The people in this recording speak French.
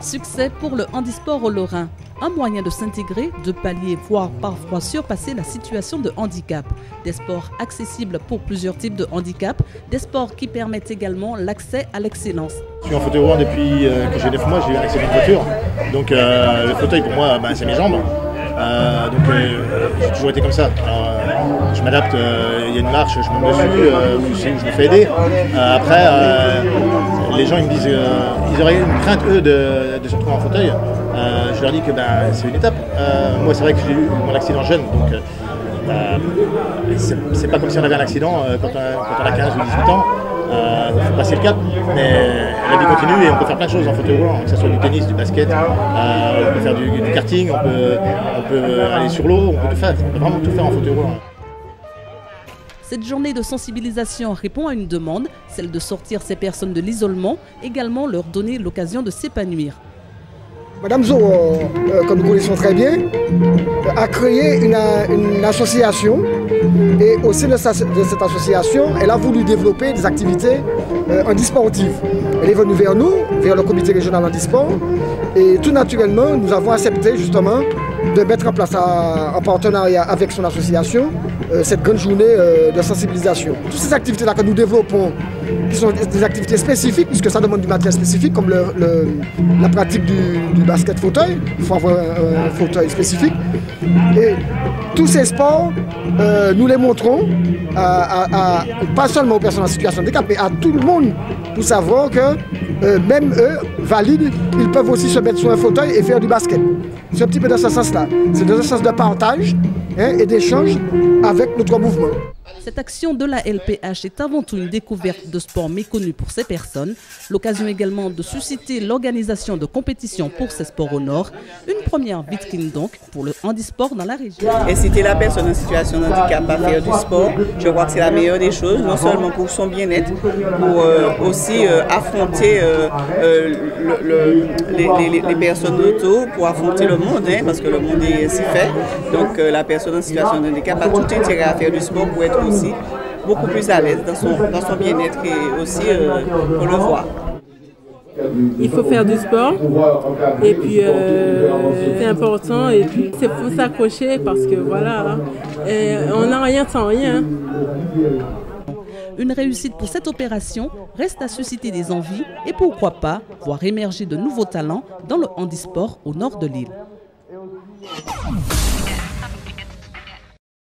Succès pour le handisport au Lorrain. Un moyen de s'intégrer, de pallier, voire parfois surpasser la situation de handicap. Des sports accessibles pour plusieurs types de handicap, des sports qui permettent également l'accès à l'excellence. Je suis en fauteuil roulant depuis que j'ai 9 mois, j'ai eu un accident de voiture. Donc le fauteuil pour moi, c'est mes jambes. J'ai toujours été comme ça. Alors, je m'adapte, il y a une marche, je monte dessus, je me fais aider. Après, les gens ils me disent ils auraient une crainte eux de se retrouver en fauteuil. Je leur dis que c'est une étape. Moi c'est vrai que j'ai eu mon accident jeune, donc c'est pas comme si on avait un accident quand on a 15 ou 18 ans. Il faut passer le cap, mais la vie continue et on peut faire plein de choses en fauteuil roulant, que ce soit du tennis, du basket, on peut faire du karting, on peut aller sur l'eau, on peut vraiment tout faire en fauteuil roulant. Cette journée de sensibilisation répond à une demande, celle de sortir ces personnes de l'isolement, également leur donner l'occasion de s'épanouir. Madame Zo, comme nous connaissons très bien, a créé une association et au sein de cette association, elle a voulu développer des activités handisportives. Elle est venue vers nous, vers le comité régional handisport et tout naturellement, nous avons accepté justement de mettre en place en partenariat avec son association cette grande journée de sensibilisation. Toutes ces activités-là que nous développons, qui sont des activités spécifiques, puisque ça demande du matériel spécifique, comme la pratique du basket fauteuil, il faut avoir un fauteuil spécifique. Et tous ces sports, nous les montrons pas seulement aux personnes en situation de handicap, mais à tout le monde, pour savoir que même eux, valides, ils peuvent aussi se mettre sur un fauteuil et faire du basket. C'est un petit peu dans ce sens-là. C'est dans un sens de partage et d'échange avec notre mouvement. Cette action de la LPH est avant tout une découverte de sport méconnu pour ces personnes, l'occasion également de susciter l'organisation de compétitions pour ces sports au Nord, une première vitrine donc pour le handisport dans la région. Inciter la personne en situation de handicap à faire du sport, je crois que c'est la meilleure des choses, non seulement pour son bien-être, pour aussi affronter les personnes autour, pour affronter le monde, parce que le monde est ainsi fait. Donc la personne en situation de handicap a tout intérêt à faire du sport pour être aussi beaucoup plus à l'aise dans son bien-être et aussi pour le voir. Il faut faire du sport et puis c'est important et puis il faut s'accrocher parce que voilà, on n'a rien sans rien. Une réussite pour cette opération reste à susciter des envies et pourquoi pas voir émerger de nouveaux talents dans le handisport au nord de l'île.